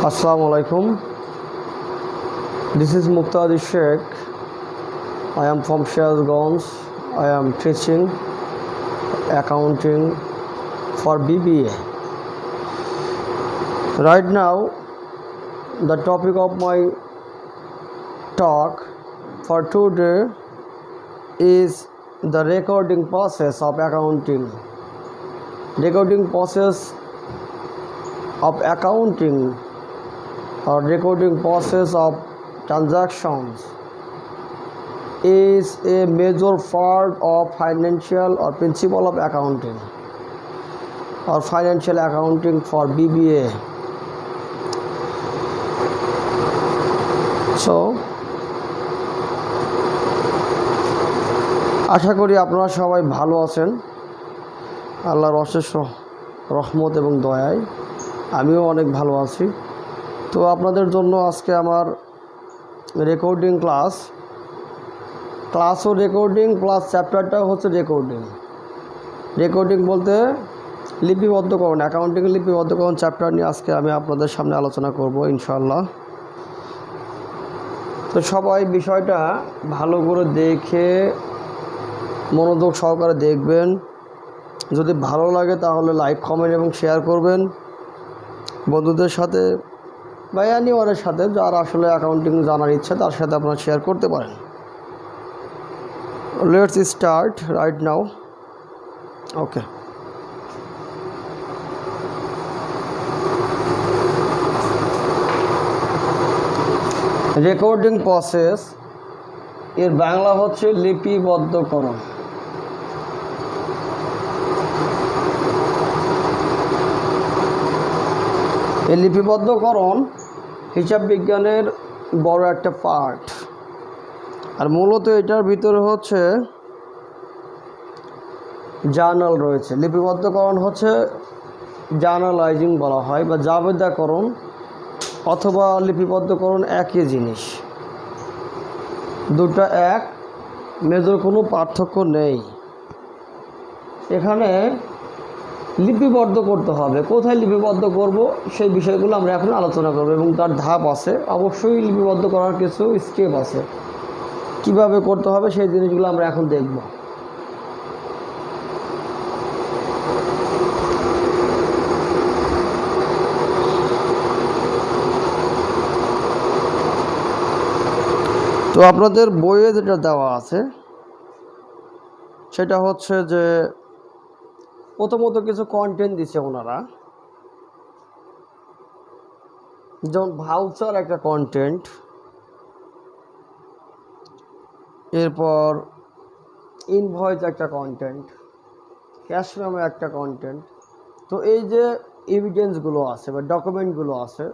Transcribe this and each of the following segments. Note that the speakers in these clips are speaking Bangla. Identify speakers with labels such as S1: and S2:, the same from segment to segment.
S1: Assalamu alaikum. This is Muqtadi Sheikh. I am from Shirazganj. I am teaching accounting for BBA. Right now, the topic of my talk for today is the recording process of accounting. Recording process of accounting or recording process of transactions is a major part of financial or principle of accounting or financial accounting for BBA. So আশা করি আপনারা সবাই ভালো আছেন। আল্লাহর অশেষ রহমত এবং দয়ায় আমিও অনেক ভালো আছি। তো আপনাদের জন্য আজকে আমার রেকর্ডিং ক্লাসও রেকর্ডিং প্লাস চ্যাপ্টারটাও হচ্ছে রেকর্ডিং বলতে লিপিবদ্ধকরণ, অ্যাকাউন্টিং লিপিবদ্ধকরণ চ্যাপ্টার নিয়ে আজকে আমি আপনাদের সামনে আলোচনা করব ইনশাআল্লাহ। তো সবাই বিষয়টা ভালো করে দেখে মনোযোগ সহকারে দেখবেন। যদি ভালো লাগে তাহলে লাইক, কমেন্ট এবং শেয়ার করবেন বন্ধুদের সাথে বা এনিওয়ানের সাথে, যারা আসলে অ্যাকাউন্টিং জানার ইচ্ছা তার সাথে আপনারা শেয়ার করতে পারেন। Let's start right now. Okay, recording process এর বাংলা হচ্ছে লিপিবদ্ধকরণ। এই লিপিবদ্ধকরণ হিসাব বিজ্ঞানের বড় একটা পার্ট, আর মূলত এটার ভিতরে হচ্ছে জার্নাল রয়েছে। লিপিবদ্ধকরণ হচ্ছে জার্নালাইজিং বলা হয় বা জাবেদাকরণ অথবা লিপিবদ্ধকরণ একই জিনিস, দুটো এক, মেজর কোনো পার্থক্য নেই। এখানে লিপিবদ্ধ করতে হবে, কোথায় লিপিবদ্ধ করব সেই বিষয়গুলো আমরা এখন আলোচনা করব এবং তার ধাপ আছে। অবশ্যই লিপিবদ্ধ করার কিছু স্টেপ আছে, কিভাবে করতে হবে সেই জিনিসগুলো আমরা এখন দেখব। তো আপনাদের বইয়ে যেটা দেওয়া আছে সেটা হচ্ছে যে প্রথমত কিছু কন্টেন্ট দিছে ওনারা, যেমন ভাউচার একটা কন্টেন্ট, এরপর ইনভয়েস একটা কন্টেন্ট, ক্যাশ মেমো একটা কন্টেন্ট। তো এই যে এভিডেন্সগুলো আছে বা ডকুমেন্টগুলো আছে,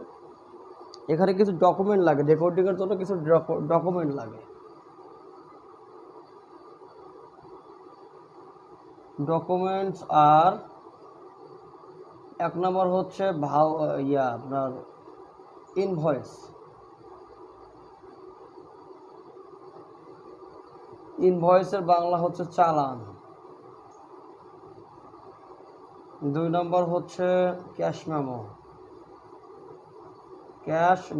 S1: এখানে কিছু ডকুমেন্ট লাগে, রেকর্ডিংয়ের জন্য কিছু ডকুমেন্ট লাগে। ডকুমেন্টস আর এক নম্বর হচ্ছে আপনার ইনভয়েসের বাংলা হচ্ছে চালান। দুই নম্বর হচ্ছে ক্যাশ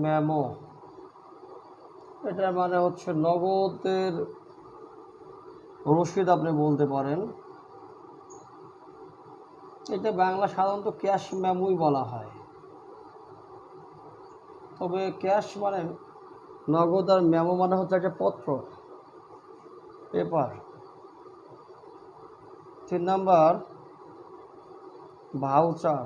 S1: মেমো, এটার মানে হচ্ছে নগদের রসিদ আপনি বলতে পারেন। এটা বাংলা সাধারণত ক্যাশ মেমোই বলা হয়, তবে ক্যাশ মানে নগদ আর মেমো মানে হচ্ছে একটা পত্র, পেপার। তিন নাম্বার ভাউচার,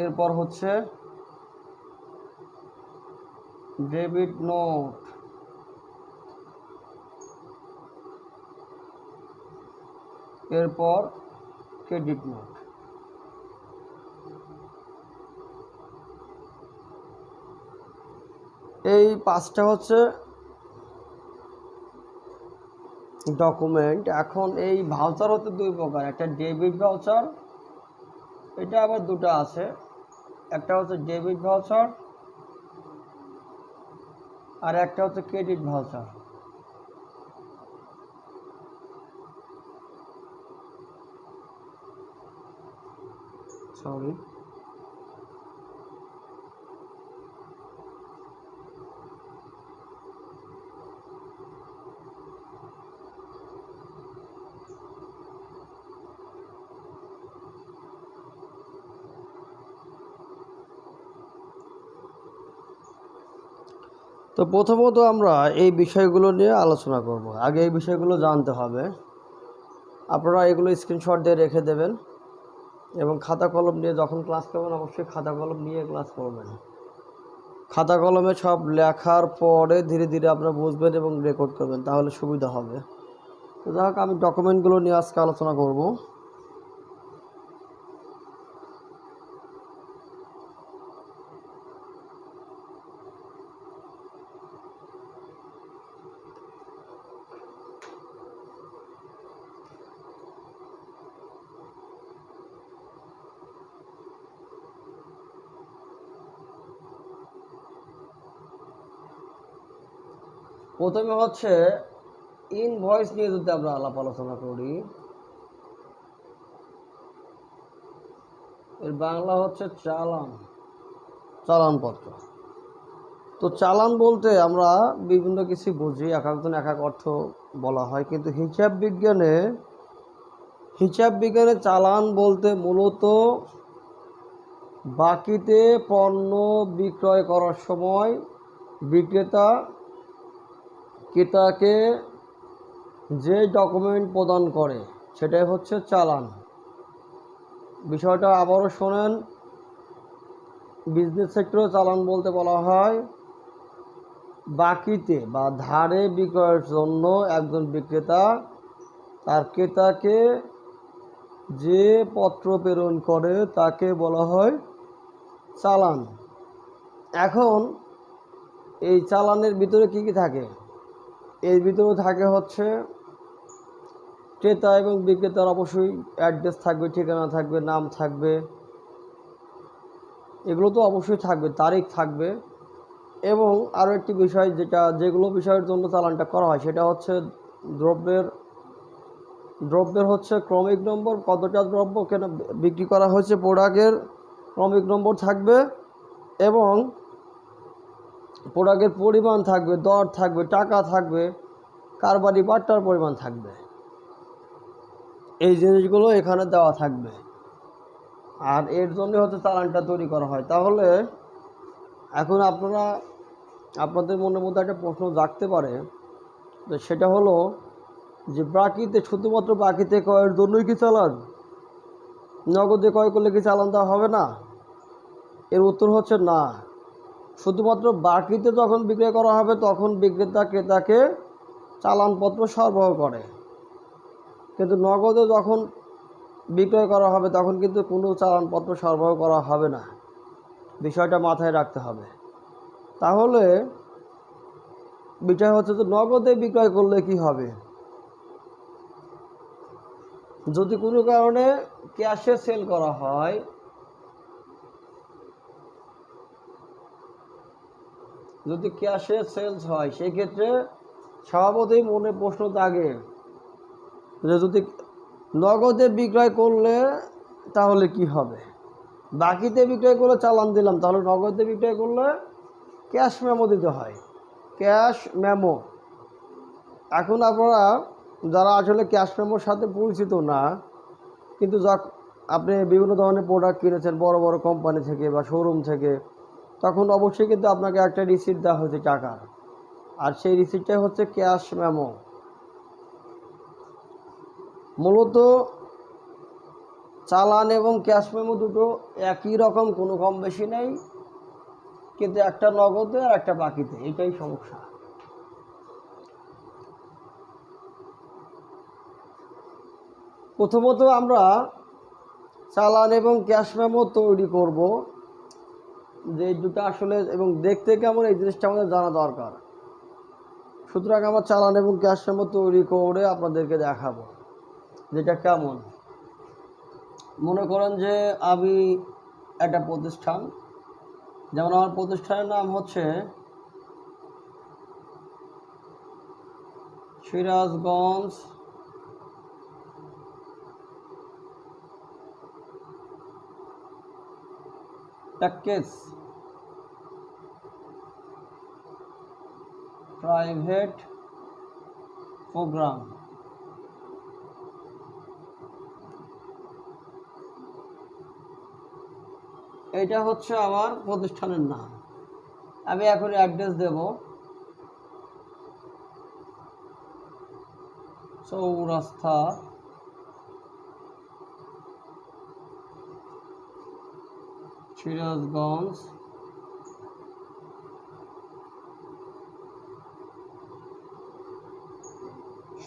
S1: এরপর হচ্ছে ডেবিট নোট, এরপর ক্রেডিট নোট। এই পাঁচটা হচ্ছে ডকুমেন্ট। এখন এই ভাউচার হতে দুই প্রকার, একটা ডেবিট ভাউচার, এটা আবার দুটো আছে, একটা হচ্ছে ডেবিট ভাউচার আর একটা হচ্ছে ক্রেডিট ভাউচার। সরি। তো প্রথমত আমরা এই বিষয়গুলো নিয়ে আলোচনা করব। আগে এই বিষয়গুলো জানতে হবে। আপনারা এগুলো স্ক্রিনশট দিয়ে রেখে দেবেন এবং খাতা কলম নিয়ে যখন ক্লাস করবেন অবশ্যই খাতা কলম নিয়ে ক্লাস করবেন। খাতা কলমে সব লেখার পরে ধীরে ধীরে আপনারা বুঝবেন এবং রেকর্ড করবেন, তাহলে সুবিধা হবে। তো যাই হোক, আমি ডকুমেন্টগুলো নিয়ে আজকে আলোচনা করব। প্রথমে হচ্ছে ইনভয়েস নিয়ে যদি আমরা আলাপ আলোচনা করি, এর বাংলা হচ্ছে চালান, চালানপত্র। তো চালান বলতে আমরা বিভিন্ন কিছু বুঝি, এক একজন এক এক অর্থ বলা হয়, কিন্তু হিসাব বিজ্ঞানে চালান বলতে মূলত বাকিতে পণ্য বিক্রয় করার সময় বিক্রেতা ক্রেতাকে যে ডকুমেন্ট প্রদান করে সেটাই হচ্ছে চালান। বিষয়টা আবারও শোনেন, বিজনেস সেক্টরে চালান বলতে বলা হয় বাকিতে বা ধারে বিক্রয়ের জন্য একজন বিক্রেতা তার ক্রেতাকে যে পত্র প্রেরণ করে তাকে বলা হয় চালান। এখন এই চালানের ভিতরে কি কি থাকে? এর ভিতরে থাকে হচ্ছে ক্রেতা এবং বিক্রেতার অবশ্যই অ্যাড্রেস থাকবে, ঠিকানা থাকবে, নাম থাকবে, এগুলো তো অবশ্যই থাকবে, তারিখ থাকবে। এবং আরও একটি বিষয় যেগুলো বিষয়ের জন্য চালানটা করা হয় সেটা হচ্ছে দ্রব্যের হচ্ছে ক্রমিক নম্বর, কতটা দ্রব্য কেন বিক্রি করা হয়েছে প্রোডাক্টের ক্রমিক নম্বর থাকবে, এবং প্রোডাক্টের পরিমাণ থাকবে, দর থাকবে, টাকা থাকবে, কারবারি বাট্টার পরিমাণ থাকবে। এই জিনিসগুলো এখানে দেওয়া থাকবে, আর এর জন্য হচ্ছে চালানটা তৈরি করা হয়। তাহলে এখন আপনাদের মনের মধ্যে একটা প্রশ্ন জাগতে পারে, তো সেটা হলো যে শুধুমাত্র বাকিতে ক্রয়ের জন্যই কি চালান? নগদে ক্রয় করলে কি চালান দেওয়া হবে না? এর উত্তর হচ্ছে না। শুধুমাত্র বাকিতে যখন বিক্রয় করা হবে তখন বিক্রেতা ক্রেতাকে চালানপত্র সরবরাহ করে, কিন্তু নগদে যখন বিক্রয় করা হবে তখন কিন্তু কোনো চালানপত্র সরবরাহ করা হবে না। বিষয়টা মাথায় রাখতে হবে। তাহলে বিষয় হচ্ছে যে নগদে বিক্রয় করলে কি হবে? যদি কোনো কারণে ক্যাশে সেল করা হয়, যদি ক্যাশে সেলস হয় সেই ক্ষেত্রে স্বভাবতই মনে প্রশ্ন জাগে যে যদি নগদে বিক্রয় করলে তাহলে কি হবে? বাকিতে বিক্রয় করলে চালান দিলাম, তাহলে নগদে বিক্রয় করলে ক্যাশ মেমো দিতে হয়, ক্যাশ মেমো। এখন আপনারা যারা আসলে ক্যাশ মেমোর সাথে পরিচিত না, কিন্তু আপনি বিভিন্ন ধরনের প্রোডাক্ট কিনেছেন বড় বড় কোম্পানি থেকে বা শোরুম থেকে, তখন অবশ্যই কিন্তু আপনাকে একটা রিসিপ্ট দেওয়া হয়েছে টাকার, আর সেই রিসিপ্টটাই হচ্ছে ক্যাশ মেমো। মূলত চালান এবং ক্যাশ মেমো দুটো একই রকম, কোনো কম বেশি নেই, কিন্তু একটা নগদে আর একটা বাকিতে, এটাই সমস্যা। প্রথমত আমরা চালান এবং ক্যাশ মেমো তৈরি করব, যে দুটো আসলে এবং দেখতে কেমন এই জিনিসটা আমাদের জানা দরকার। সুতরাং আমার চালান এবং ক্যাশ মেমো তৈরি করে আপনাদেরকে দেখাবো যেটা কেমন। মনে করেন যে আমি একটা প্রতিষ্ঠান, যেমন আমার প্রতিষ্ঠানের নাম হচ্ছে সিরাজগঞ্জ প্যাকেজ প্রাইভেট প্রোগ্রাম। এটা হচ্ছে আমার প্রতিষ্ঠানের নাম। আমি এখন অ্যাড্রেস দেব চৌরাস্তা সিরাজগঞ্জ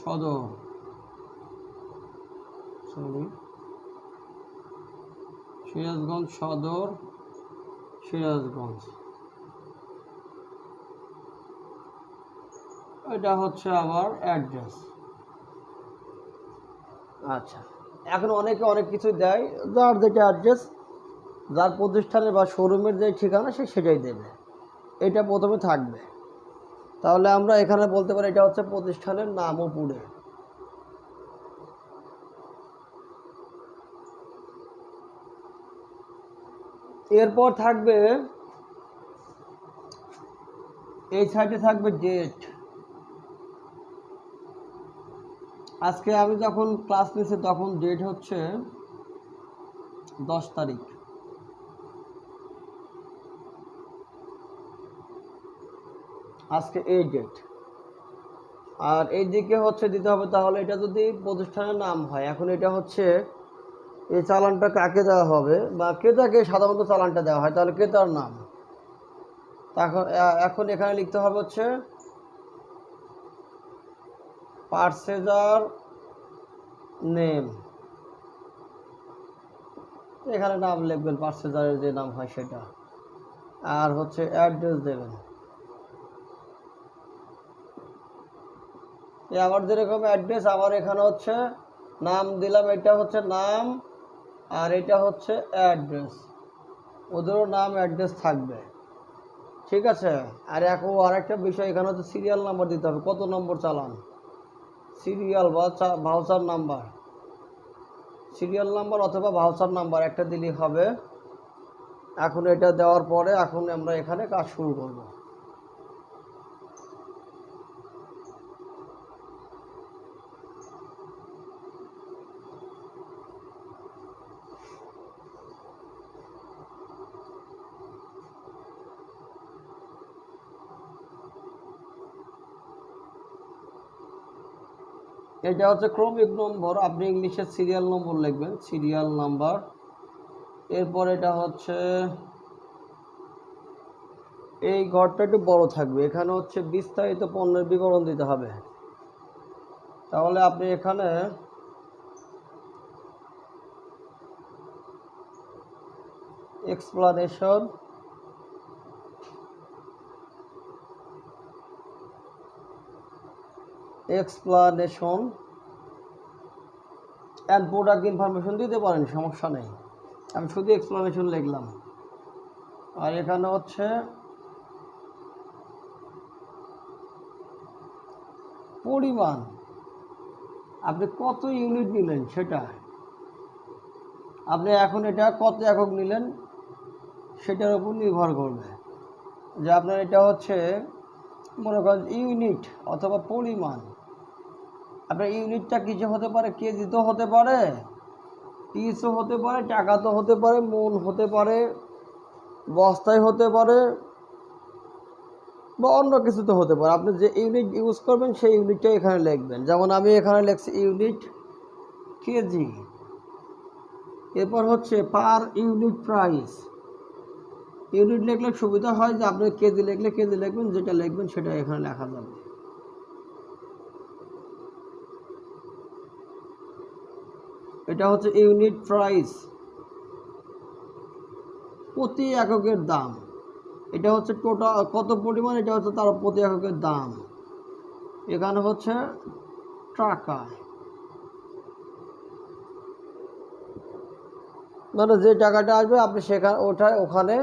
S1: সদর সিরাজগঞ্জ সদর সিরাজগঞ্জ। এটা হচ্ছে আমার অ্যাড্রেস। আচ্ছা, এখন অনেকে অনেক কিছু দেয়, যার যেটা অ্যাড্রেস, যার প্রতিষ্ঠানের বা শোরুমের যে ঠিকানা সে সেটাই দেবে, এটা প্রথমে থাকবে। তাহলে আমরা এখানে বলতে পারি এটা হচ্ছে প্রতিষ্ঠানের নাম উপরে। এরপর থাকবে এই সাইডে থাকবে ডেট। আজকে আমি যখন ক্লাস নিয়েছি তখন ডেট হচ্ছে 10 তারিখ। আজকে এই ডেট। আর এই দিকে হচ্ছে দিতে হবে, তাহলে এটা যদি প্রতিষ্ঠানের নাম হয়, এখন এটা হচ্ছে এই চালানটা কাকে দেওয়া হবে বা ক্রেতাকে সাধারণত চালানটা দেওয়া হয়, তাহলে ক্রেতার নাম। এখন এখানে লিখতে হবে হচ্ছে পারচেজার নেম। এখানে নাম লিখবেন, পারচেজারের যে নাম হয় সেটা। আর হচ্ছে অ্যাড্রেস দেবেন। আমার যেরকম অ্যাড্রেস, আমার এখানে হচ্ছে নাম দিলাম, এটা হচ্ছে নাম আর এটা হচ্ছে অ্যাড্রেস। ওদেরও নাম অ্যাড্রেস থাকবে, ঠিক আছে। আর এখন আরেকটা বিষয়, এখানে হচ্ছে সিরিয়াল নাম্বার দিতে হবে, কত নম্বর চালান, সিরিয়াল বা ভাউচার নাম্বার। সিরিয়াল নাম্বার অথবা ভাউচার নাম্বার একটা দিলেই হবে। এখন এটা দেওয়ার পরে এখন আমরা এখানে কাজ শুরু করব। এটা হচ্ছে ক্রমিক নম্বর, আপনি ইংলিশে সিরিয়াল নম্বর লিখবেন, সিরিয়াল নাম্বার। এরপর এটা হচ্ছে এই ঘরটা একটু বড় থাকবে, এখানে হচ্ছে বিস্তারিত পণ্যের বিবরণ দিতে হবে। তাহলে আপনি এখানে এক্সপ্লানেশন অ্যান্ড প্রোডাক্ট ইনফরমেশন দিতে পারেন, সমস্যা নেই। আমি শুধু এক্সপ্লানেশন লিখলাম। আর এখানে হচ্ছে পরিমাণ, আপনি কত ইউনিট নিলেন সেটা, আপনি এখন এটা কত একক নিলেন সেটার উপর নির্ভর করবে। যে আপনার এটা হচ্ছে মনে করেন ইউনিট অথবা পরিমাণ, আপনার ইউনিটটা কিছু হতে পারে, কেজি তো হতে পারে, পিসও হতে পারে, টাকা তো হতে পারে, মন হতে পারে, বস্তায় হতে পারে, বা অন্য কিছু তো হতে পারে। আপনি যে ইউনিট ইউজ করবেন সেই ইউনিটটা এখানে লিখবেন। যেমন আমি এখানে লিখছি ইউনিট কেজি। এরপর হচ্ছে পার ইউনিট প্রাইস। ইউনিট লিখলে সুবিধা হয় যে আপনি কেজি লিখলে কেজি লিখবেন, যেটা লিখবেন সেটা এখানে লেখা যাবে। এটা হচ্ছে ইউনিট প্রাইস, প্রতি এককের দাম। এটা হচ্ছে টোটাল কত পরিমাণ, এটা হচ্ছে তার প্রতি এককের দাম। এখানে হচ্ছে টাকা, মানে যে টাকাটা আসবে আপনি ওখানে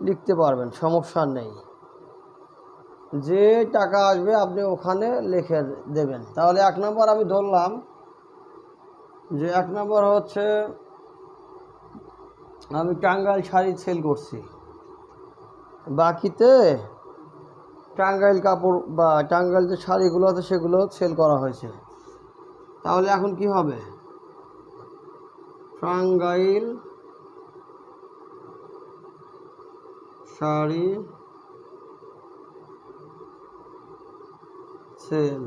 S1: লিখতে পারবেন, সমস্যা নেই। যে টাকা আসবে আপনি ওখানে লিখে দেবেন। তাহলে 1 নম্বর আমি ধরলাম যে 1 নম্বর হচ্ছে আমি টাঙ্গাইল শাড়ি সেল করছি, বাকিতে টাঙ্গাইল কাপড় বা টাঙ্গাইল যে শাড়িগুলো আছে সেগুলো সেল করা হয়েছে। তাহলে এখন কি হবে? টাঙ্গাইল শাড়ি সেল।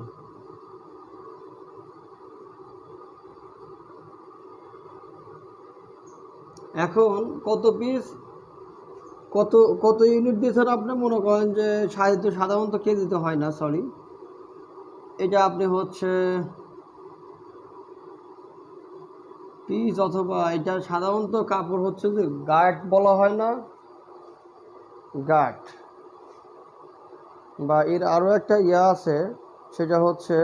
S1: এখন কত পিস, কত কত ইউনিট দিয়েছেন আপনি? মনে করেন যে শাড়ি তো সাধারণত কেজিতে হয় না, সরি, এটা আপনি হচ্ছে পিস, অথবা এটা সাধারণত কাপড় হচ্ছে যে গার্ড বলা হয় না, গার্ড, বা এর আরও একটা ইয়া আছে, সেটা হচ্ছে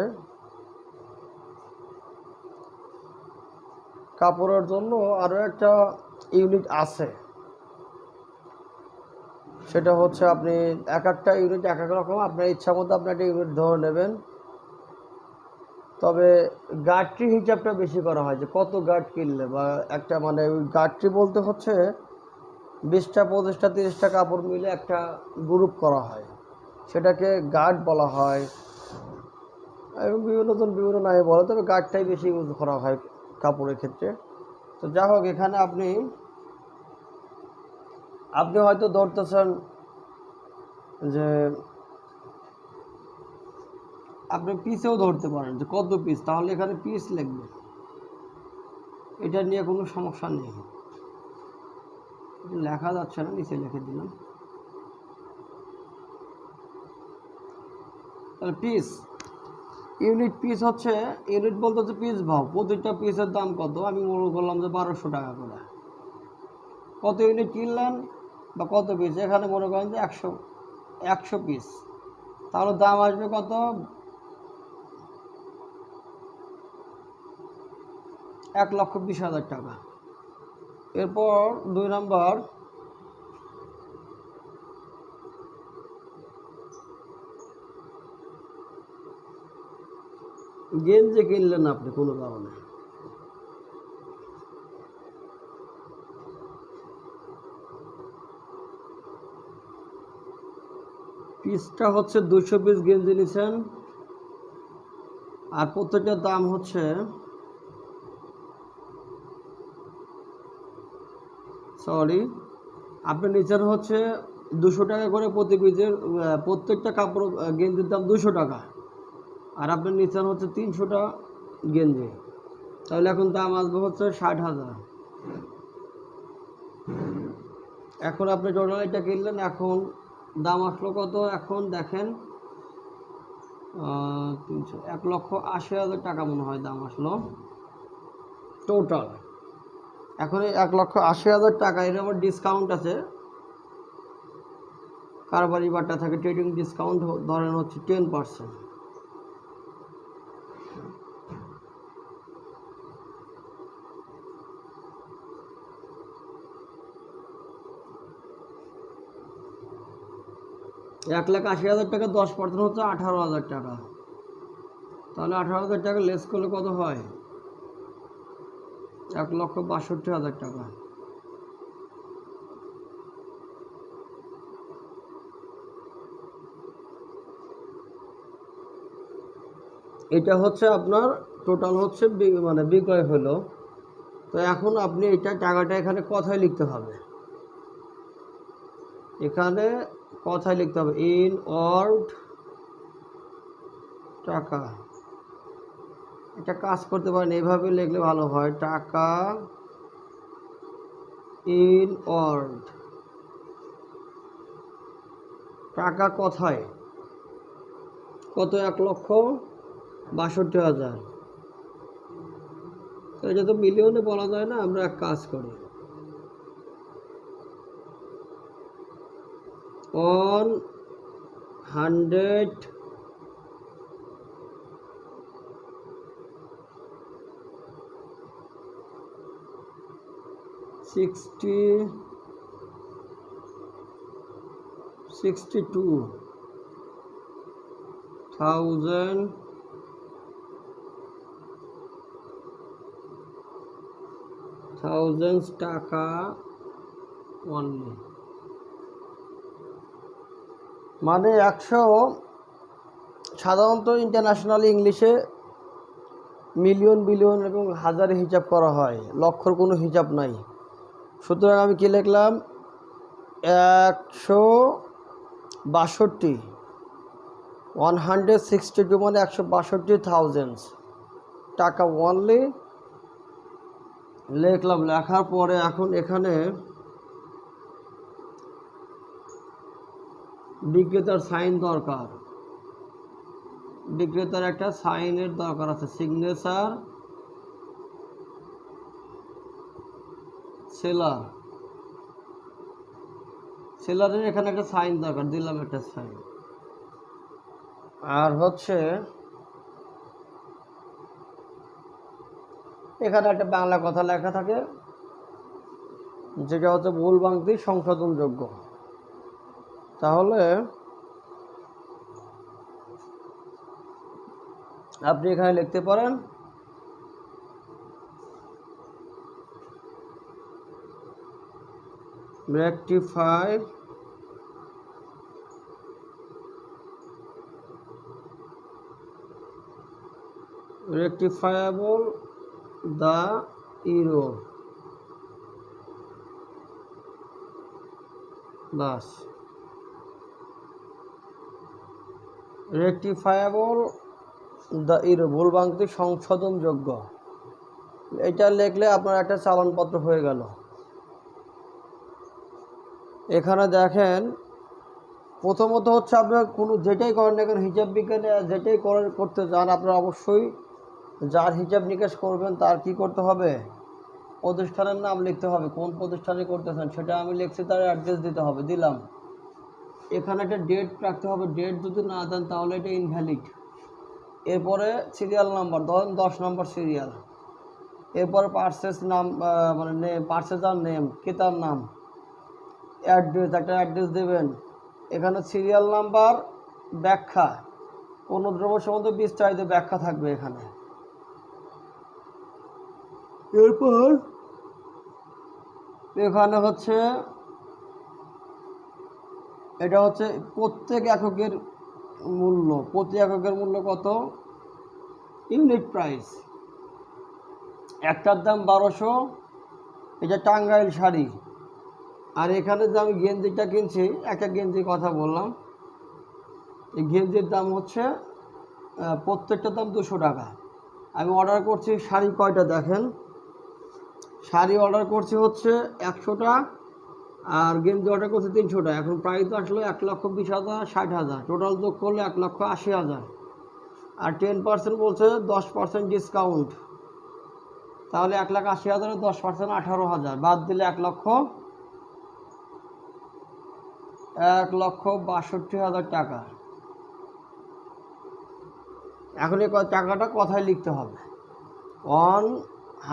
S1: কাপড়ের জন্য আরও একটা ইউনিট আছে, সেটা হচ্ছে আপনি এক একটা ইউনিট এক এক রকম, আপনার ইচ্ছা মতো আপনি একটা ইউনিট ধরে নেবেন। তবে গার্ডটির হিসাবটা বেশি করা হয়, যে কত গার্ড কিনলে, বা একটা মানে ওই গার্ডটি বলতে হচ্ছে 20টা 25টা 30টা কাপড় মিলে একটা গ্রুপ করা হয়, সেটাকে গার্ড বলা হয়। এবং বিভিন্ন জন বিভিন্ন নামে বলে, তবে গার্ডটাই বেশি ইউজ করা হয় কাপড়ের ক্ষেত্রে। তো যা হোক, এখানে আপনি হয়তো ধরতেছেন যে আপনি পিসেও ধরতে পারেন যে কত পিস, তাহলে এখানে পিস লিখবে, এটা নিয়ে কোনো সমস্যা নেই। লেখা যাচ্ছে না, নিচে লিখে দিলাম। তাহলে পিস, ইউনিট পিস হচ্ছে, ইউনিট বলতে হচ্ছে পিস ভাও, প্রতিটা পিসের দাম কত, আমি মনে করলাম যে 1200 টাকা করে। কত ইউনিট কিনলেন বা কত পিস, এখানে মনে করেন যে 100 পিস, তাহলে দাম আসবে কত? 1,20,000 টাকা। এরপর 2 নাম্বার, গেঞ্জি কিনলেন আপনি কোনো কারণে, পিসটা হচ্ছে 200 পিস গেঞ্জি নিছেন, আর প্রত্যেকটার দাম হচ্ছে, সরি, আপনি নিচের হচ্ছে 200 টাকা করে প্রতি পিসের, প্রত্যেকটা কাপড় গেঞ্জির দাম 200 টাকা, আর আপনি নিচের হচ্ছে 300টা গেঞ্জি, তাহলে এখন দাম আসবে হচ্ছে 60,000। এখন আপনি টোটাল এটা কিনলেন, এখন দাম আসলো কত? এখন দেখেন 1,80,000 টাকা মনে হয় দাম আসলো টোটাল। এখন এই 1,80,000 টাকা, এর আবার ডিসকাউন্ট আছে, কারবারি বাটা থাকে, ট্রেডিং ডিসকাউন্ট ধরেন হচ্ছে 10%। $1,80,000 টাকা 10% হচ্ছে 18,000 টাকা, তাহলে 18,000 টাকা লেস করলে কত হয়? 1,62,000 টাকা। এটা হচ্ছে আপনার টোটাল হচ্ছে মানে বিক্রয় হলো। তো এখন আপনি এটা টাকাটা এখানে কথায় লিখতে হবে, এখানে কথায় লিখতে হবে, ইন ওয়ার্ড টাকা। এটা কাজ করতে পারেন, এইভাবে লিখলে ভালো হয়, টাকা ইন ওয়ার্ড, টাকা কথায় কত? 1,62,000। তো এটা তো মিলিয়নে বলা যায় না, আমরা এক কাজ করি, 100 62,000 টাকা অনলি মানে 100 সাধারণত ইন্টারন্যাশনাল ইংলিশে মিলিয়ন বিলিয়ন এবং হাজারে হিসাব করা হয়, লক্ষর কোনো হিসাব নাই। সুতরাং আমি কি লিখলাম, 162 162 মানে 162,000 টাকা অনলি লিখলাম। লেখার পরে এখন এখানে বিক্রেতার সাইন দরকার, বিক্রেতার একটা সাইনের দরকার আছে, সিগনেচার সেলারের এখানে একটা সাইন দরকার, দিলাম একটা সাইন। আর হচ্ছে এখানে একটা বাংলা কথা লেখা থাকে, যেটা হচ্ছে ভুল ভ্রান্তি সংশোধনযোগ্য। তাহলে আপনি এখানে লিখতে পারেন rectifiable the error বাস, রেকটিফায়াবল দ্য এরর ভুল ভ্রান্তি সংশোধনযোগ্য। এটা লিখলে আপনার একটা চালানপত্র হয়ে গেল। এখানে দেখেন প্রথমত হচ্ছে আপনার কোনো যেটাই করেন না কেন, হিসাব বিজ্ঞানে যেটাই করতে চান আপনার অবশ্যই যার হিসাব নিকাশ করবেন তার কি করতে হবে, প্রতিষ্ঠানের নাম লিখতে হবে, কোন প্রতিষ্ঠানে করতেছেন সেটা আমি লিখছি, তার অ্যাড্রেস দিতে হবে, দিলাম। এখানে একটা ডেট রাখতে হবে, ডেট যদি না দেন তাহলে এটা ইনভ্যালিড। এরপরে সিরিয়াল নাম্বার, ধরেন 10 নম্বর সিরিয়াল। এরপরে পার্সেস নাম মানে নেম, পার্সেজার নেম, ক্রেতার নাম, অ্যাড্রেস, একটা অ্যাড্রেস দেবেন। এখানে সিরিয়াল নাম্বার, ব্যাখ্যা, কোনো দ্রব্য সম্বন্ধে বিস্তারিত ব্যাখ্যা থাকবে এখানে। এরপর এখানে হচ্ছে এটা হচ্ছে প্রত্যেক এককের মূল্য, প্রতি এককের মূল্য কত, ইউনিট প্রাইস। একটার দাম 1200, এটা টাঙ্গাইল শাড়ি। আর এখানে যে আমি গেঞ্জিটা কিনছি, একটা গেঞ্জির কথা বললাম, এই গেঞ্জির দাম হচ্ছে প্রত্যেকটার দাম 200 টাকা। আমি অর্ডার করছি শাড়ি কয়টা দেখেন, শাড়ি অর্ডার করছি হচ্ছে 100টা, আর গেঞ্জি অর্ডার করছি 300টা। এখন প্রাইস আসলো 1,20,000, 60,000, টোটাল যোগ করলে 1,80,000। আর 10% বলছে 10% ডিসকাউন্ট, তাহলে 1,80,000-এর 10% 18,000, বাদ দিলে 1,62,000 টাকা। এখন এই টাকাটা কথায় লিখতে হবে,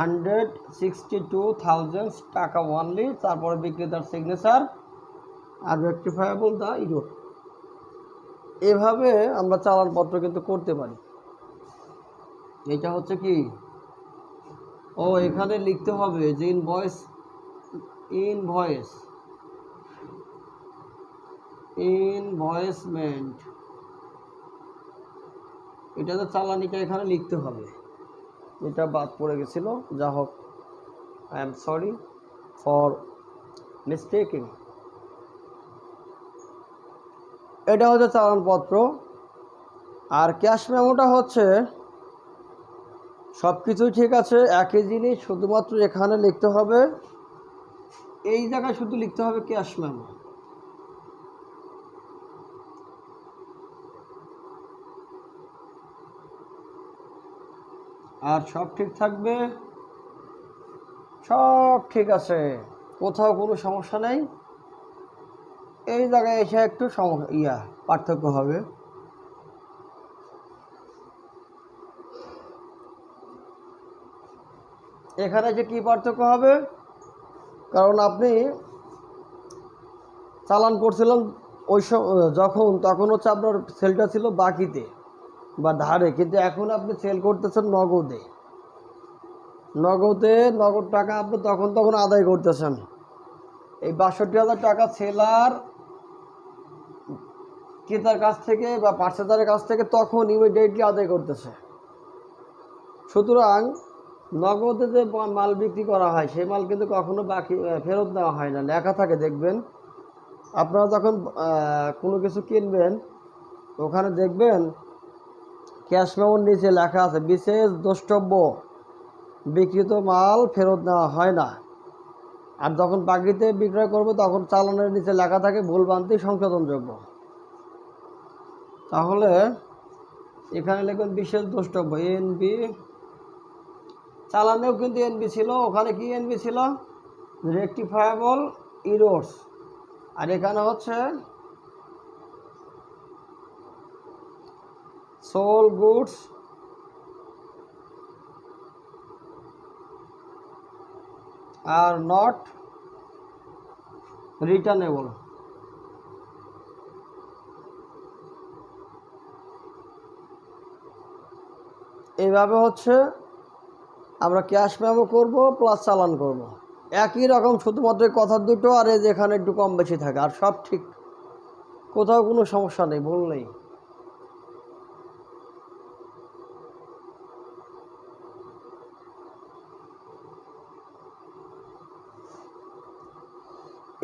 S1: 162,000 টাকা অনলি, তারপরে বিক্রেতার সিগনেচার আর রেকটিফায়াবল দ্য এরর। এভাবে আমরা চালানপত্র কিন্তু করতে পারি। এটা হচ্ছে কি, ও এখানে লিখতে হবে যে ইনভয়েসমেন্ট, এটা তো চালানিটা এখানে লিখতে হবে, এটা বাদ পড়ে গেছিল, যা হোক, আই এম সরি ফর মিস্টেকিং। এটা হচ্ছে চালানপত্র। আর ক্যাশ মেমোটা হচ্ছে সব কিছুই ঠিক আছে, একই জিনিস, শুধুমাত্র এখানে লিখতে হবে, এই জায়গায় শুধু লিখতে হবে ক্যাশ মেমো। আর সব ঠিক থাকবে, সব ঠিক আছে, কোথাও কোনো সমস্যা নেই। এই জায়গায় এসে একটু পার্থক্য হবে। এখানে যে কি পার্থক্য হবে, কারণ আপনি চালান করছিলেন ওই তখন হচ্ছে আপনার সেলটা ছিল বাকিতে বা ধারে, কিন্তু এখন আপনি সেল করতেছেন নগদে, নগদ টাকা আপনি তখন আদায় করতেছেন। এই ৬২,০০০ টাকা সেলার ক্রেতার কাছ থেকে বা পার্চেজারের কাছ থেকে তখন ইমিডিয়েটলি আদায় করতেছে। সুতরাং নগদে যে মাল বিক্রি করা হয় সেই মাল কিন্তু কখনো বাকি ফেরত দেওয়া হয় না, লেখা থাকে দেখবেন। আপনারা যখন কোনো কিছু কিনবেন ওখানে দেখবেন ক্যাশ মেমোর নিচে লেখা আছে বিশেষ দ্রষ্টব্য, বিক্রিত মাল ফেরত নেওয়া হয় না। আর যখন বাকিতে বিক্রয় করবে তখন চালানের নিচে লেখা থাকে ভুলভ্রান্তি সংশোধনযোগ্য। তাহলে এখানে লিখবেন বিশেষ দ্রষ্টব্য এনবি। চালানেও কিন্তু এনবি ছিল, ওখানে কি এনবি ছিল? রেকটিফায়েবল ইরোর্স। আর এখানে হচ্ছে sold goods are not returnable. এইভাবে হচ্ছে আমরা ক্যাশ মেমো করব প্লাস চালান করব, একই রকম, শুধুমাত্র কথা দুটো আর এই যেখানে একটু কম বেশি থাকে, আর সব ঠিক, কোথাও কোনো সমস্যা নেই, ভুল নেই।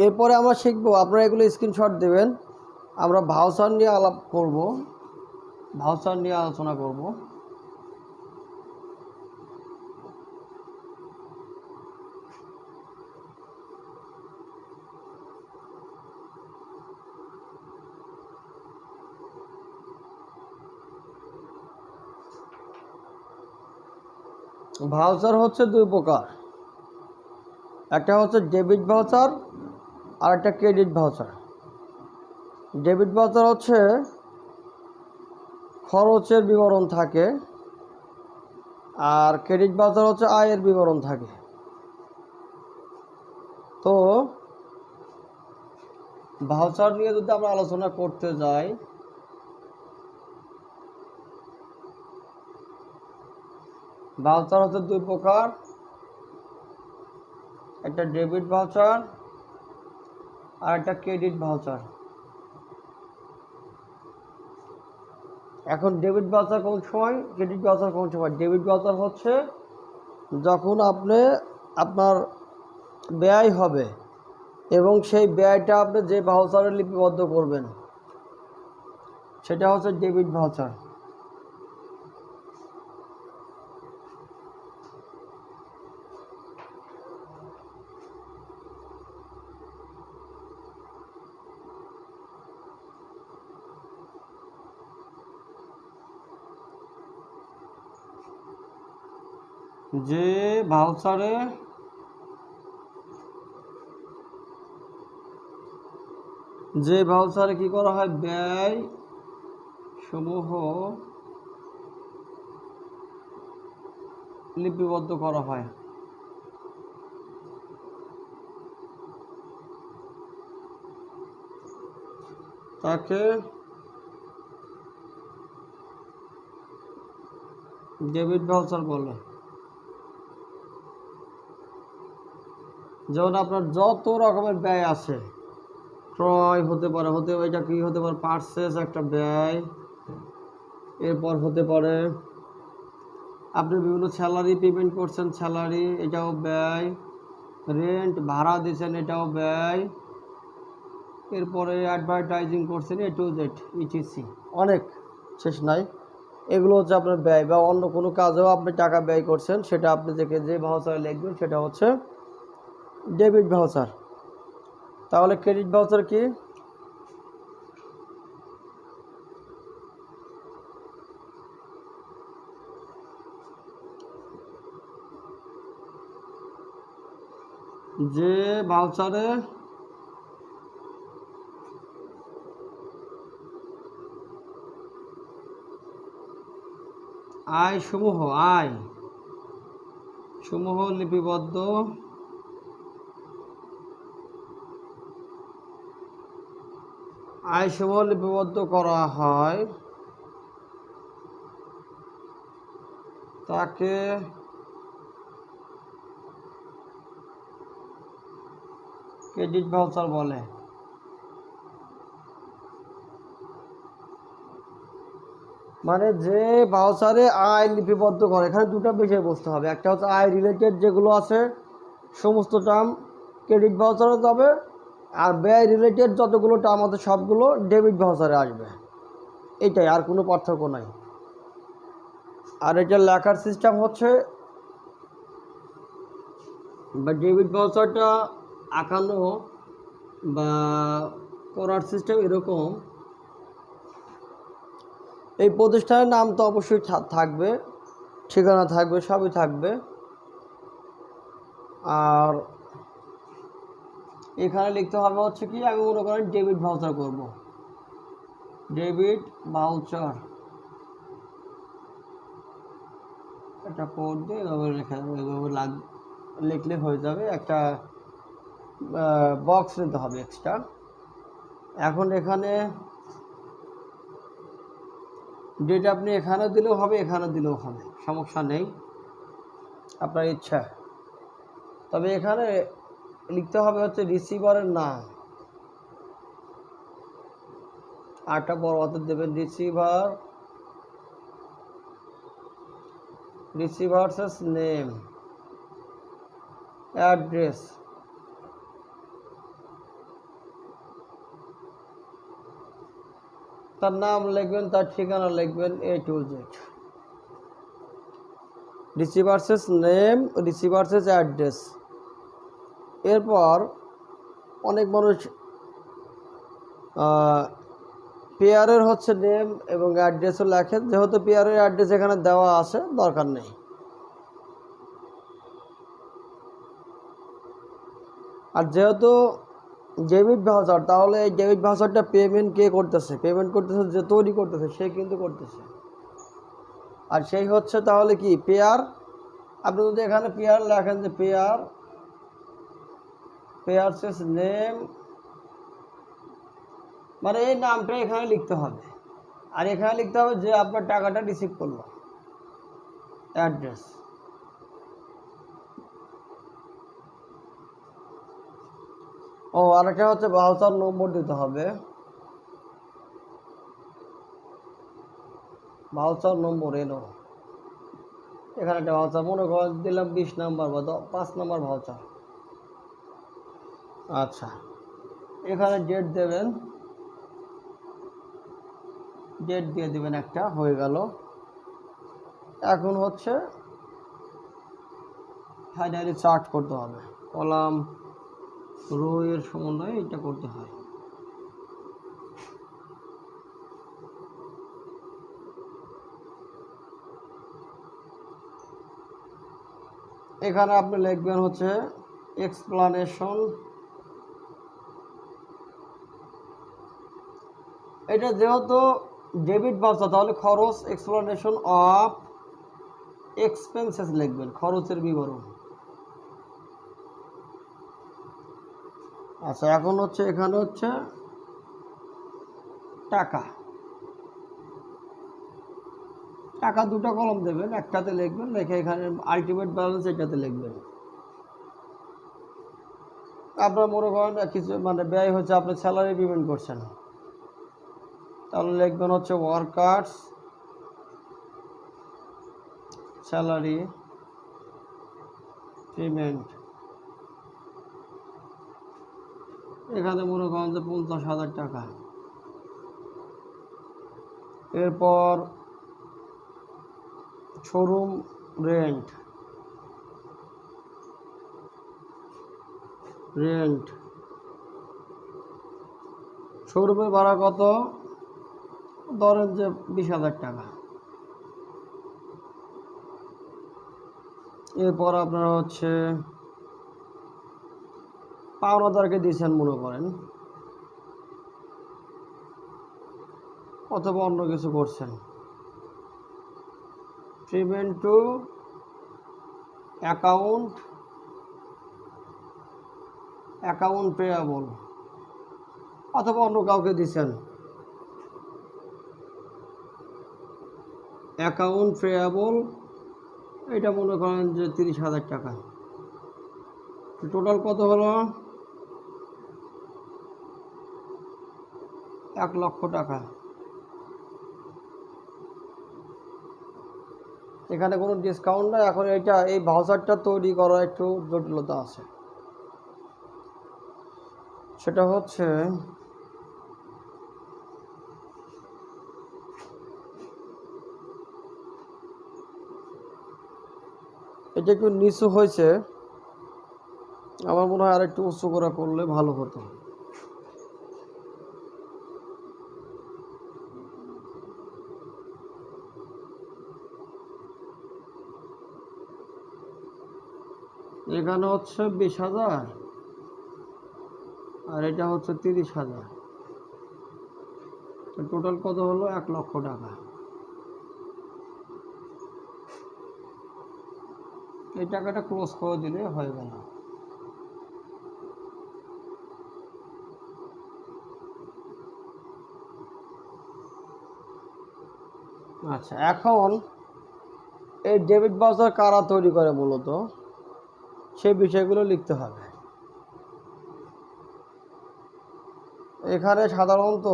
S1: এরপরে আমরা শিখবো, আপনারা এগুলো স্ক্রিনশট দেবেন। আমরা ভাউচার নিয়ে আলাপ করব, ভাউচার নিয়ে আলোচনা করব। ভাউচার হচ্ছে দুই প্রকার, একটা হচ্ছে ডেবিট ভাউচার আর একটা ক্রেডিট ভাউচার। ডেবিট ভাউচার হচ্ছে খরচের বিবরণ থাকে, আর ক্রেডিট ভাউচার হচ্ছে আয়ের বিবরণ থাকে। তো ভাউচার নিয়ে যদি আমরা আলোচনা করতে যাই, ভাউচার হচ্ছে দুই প্রকার, একটা ডেবিট ভাউচার আর একটা ক্রেডিট ভাউচার। এখন ডেবিট ভাউচার কোন সময়, ক্রেডিট ভাউচার কোন সময়? ডেবিট ভাউচার হচ্ছে যখন আপনার ব্যয় হবে এবং সেই ব্যয়টা আপনি যে ভাউচারে লিপিবদ্ধ করবেন সেটা হচ্ছে ডেবিট ভাউচার। যে ভাউচারে কি করা হয়, ব্যয় সমূহ লিপিবদ্ধ করা হয়, তাকে ডেবিট ভাউচার বলে। যেমন আপনার যত রকমের ব্যয় আছে, ক্রয় হতে পারে, এটা কি হতে পারে, পারচেজ একটা ব্যয়। এরপর হতে পারে আপনি বিভিন্ন স্যালারি পেমেন্ট করছেন, স্যালারি, এটাও ব্যয়। রেন্ট, ভাড়া দিচ্ছেন, এটাও ব্যয়। এরপরে অ্যাডভার্টাইজিং করছেন, এ টু জেড ইটিসি, অনেক শেষ নাই। এগুলো হচ্ছে আপনার ব্যয়, বা অন্য কোনো কাজেও আপনি টাকা ব্যয় করছেন, সেটা আপনি যে ভাউচারে লিখবেন সেটা হচ্ছে ডেবিট ভাউচার। তাহলে ক্রেডিট ভাউচার কি? যে ভাউচারে আয় সমূহ লিপিবদ্ধ করা হয় তাকে ক্রেডিট ভাউচার বলে। মানে যে ভাউচারে আয় লিপিবদ্ধ করে, এখানে দুটো বিষয় বুঝতে হবে। একটা হচ্ছে আয় রিলেটেড যেগুলো আছে সমস্ত টার্ম ক্রেডিট ভাউচারে যাবে, আর ব্যয় রিলেটেড যতগুলো টার্ম আছে সবগুলো ডেবিট ভাউচারে আসবে। এটাই, আর কোনো পার্থক্য নাই। আর এটা লেখার সিস্টেম হচ্ছে, বা ডেবিট ভাউচারটা আঁকানো বা করার সিস্টেম এরকম। এই প্রতিষ্ঠানের নাম তো অবশ্যই থাকবে, ঠিকানা থাকবে, সবই থাকবে। আর এখানে লিখতে হবে হচ্ছে কি, আমি মনে করেন ডেবিট ভাউচার করব, ডেবিট ভাউচার একটা কোড দিয়ে এভাবে লেখা, এভাবে লিখলে হয়ে যাবে। একটা বক্স নিতে হবে এক্সট্রা। এখন এখানে ডেট আপনি এখানে দিলেও হবে, এখানে দিলেও হবে, সমস্যা নেই, আপনার ইচ্ছা। তবে এখানে লিখতে হবে হচ্ছে রিসিভারের নাম, আরটা বড় হাতে দেবেন, রিসিভার্স নেম, অ্যাড্রেস, তার নাম লিখবেন, তার ঠিকানা লিখবেন, A to Z। Receiver's name, receiver's address. এরপর অনেক মানুষ পেয়ারের হচ্ছে নেম এবং অ্যাড্রেসও লেখেন, যেহেতু পেয়ারের অ্যাড্রেস এখানে দেওয়া আছে দরকার নেই। আর যেহেতু ডেবিট ভাউচার, তাহলে এই ডেবিট ভাউচারটা পেমেন্ট কে করতেছে? পেমেন্ট করতেছে যে তৈরি করতেছে, সে কিন্তু করতেছে। আর সেই হচ্ছে তাহলে কি পেয়ার। আপনি যদি এখানে পেয়ার লেখেন যে পেয়ারসেস নেম, মানে এই নামটা এখানে লিখতে হবে। আর এখানে লিখতে হবে যে আপনার টাকাটা রিসিভ করলো, অ্যাড্রেস। ও আরেকটা হচ্ছে ভাউচার নম্বর দিতে হবে, ভাউচার নম্বর এলো। এখানে একটা ভাউচার মনে করেন দিলাম 20 নাম্বার বা 5 নাম্বার ভাউচার। আচ্ছা, এখানে ডেট দেবেন, ডেট দিয়ে দেবেন একটা, হয়ে গেল। এখন হচ্ছে ফাইনালি চার্ট করতে হবে, কলাম রো এর সমন্বয়ে এটা করতে হয়। এখানে আপনি লিখবেন হচ্ছে এক্সপ্লানেশন। এটা যেহেতু ডেবিট ভাউচার, তাহলে খরচ, এক্সপ্লানেশন অফ এক্সপেন্সেস লিখবেন, খরচের বিবরণ। আচ্ছা, এখন হচ্ছে এখানে হচ্ছে টাকা, টাকা দুটো কলম দেবেন, একটাতে লিখবেন, লিখে এখানে আলটিমেট ব্যালেন্স এটাতে লিখবেন। আপনার মনে করেন কিছু মানে ব্যয় হচ্ছে, আপনি স্যালারি পেমেন্ট করছেন, তাহলে লিখবেন হচ্ছে ওয়ার্কার্স স্যালারি পেমেন্ট। এখানে মনে করেন যে 50,000 টাকা। এরপর শোরুম রেন্ট, শোরুমে ভাড়া কত? ধরেন যে 20,000 টাকা। এরপর আপনারা হচ্ছে পাওনাদারকে দিয়েছেন মনে করেন, অথবা অন্য কিছু করছেন, পেমেন্ট টু অ্যাকাউন্ট পেয়াবল, অথবা অন্য কাউকে দিচ্ছেন, অ্যাকাউন্ট পেয়াবল। এটা মনে করেন যে 30,000 টাকা। টোটাল কত হলো? 1,00,000 টাকা। এখানে কোনো ডিসকাউন্ট নাই। এখন এই ভাউচারটা তৈরি করা একটু জটিলতা আছে। সেটা হচ্ছে এটা একটু নিচু হয়েছে, আমার মনে হয় আর একটু উঁচু করে করলে ভালো হতো। এখানে হচ্ছে 20,000 আর এটা হচ্ছে 30,000, টোটাল কত হলো? 1,00,000 টাকা। এই টাকাটা ক্লোজ করে দিলে হয়ে গেল। আচ্ছা, এখন এই ডেবিট ভাউচার কারা তৈরি করে মূলত সেই বিষয়গুলো লিখতে হবে। এখানে সাধারণত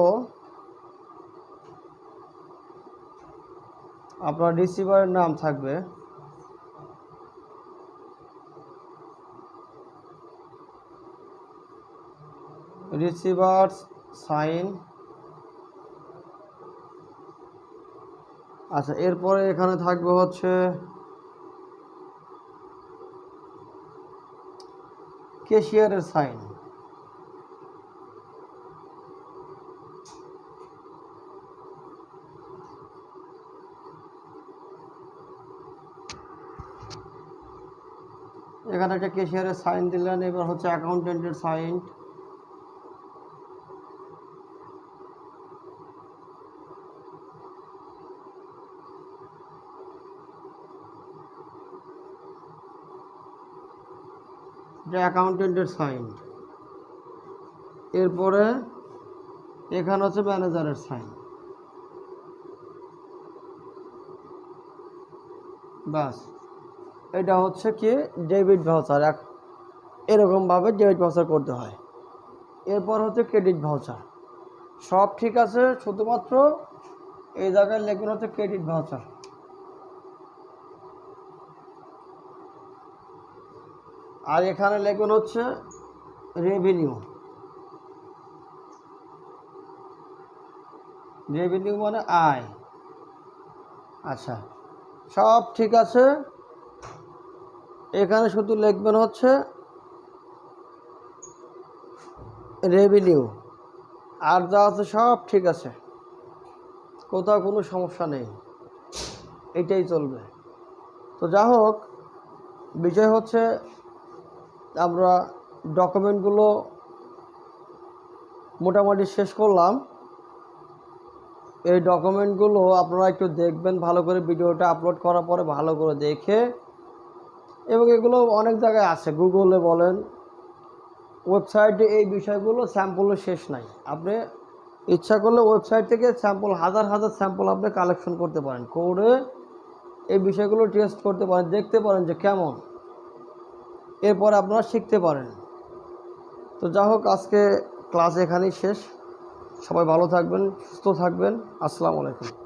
S1: আপনার রিসিভারের নাম থাকবে, রিসিভার সাইন। আচ্ছা, এরপরে এখানে থাকবে হচ্ছে ক্যাশিয়ারের সাইন। এখানে একটা ক্যাশিয়ারের সাইন দিলেন। এবার হচ্ছে অ্যাকাউন্টেন্টের সাইন। এটা অ্যাকাউন্টেন্টের সাইন। এরপরে এখানে হচ্ছে ম্যানেজারের সাইন। বাস, এটা হচ্ছে কি ডেবিট ভাউচার। এরকমভাবে ডেবিট ভাউচার করতে হয়। এরপর হচ্ছে ক্রেডিট ভাউচার। সব ঠিক আছে, শুধুমাত্র এই জায়গায় লেখুন হচ্ছে ক্রেডিট ভাউচার। আর এখানে লেখুন হচ্ছে রেভিনিউ। রেভিনিউ মানে আয়। আচ্ছা, সব ঠিক আছে। এখানে শুধু লিখবেন হচ্ছে রেভিনিউ, আর যা আছে সব ঠিক আছে, কোথাও কোনো সমস্যা নেই, এটাই চলবে। তো যা হোক, বিষয় হচ্ছে আমরা ডকুমেন্টগুলো মোটামুটি শেষ করলাম। এই ডকুমেন্টগুলো আপনারা একটু দেখবেন ভালো করে, ভিডিওটা আপলোড করার পরে ভালো করে দেখে, এবং এগুলো অনেক জায়গায় আছে, গুগলে বলেন, ওয়েবসাইটে এই বিষয়গুলো স্যাম্পলের শেষ নাই। আপনি ইচ্ছা করলে ওয়েবসাইট থেকে স্যাম্পল হাজার হাজার স্যাম্পল আপনি কালেকশন করতে পারেন, করে এই বিষয়গুলো টেস্ট করতে পারেন, দেখতে পারেন যে কেমন, এরপর আপনারা শিখতে পারেন। তো যা হোক, আজকে ক্লাস এখানেই শেষ। সবাই ভালো থাকবেন, সুস্থ থাকবেন। আসসালামু আলাইকুম।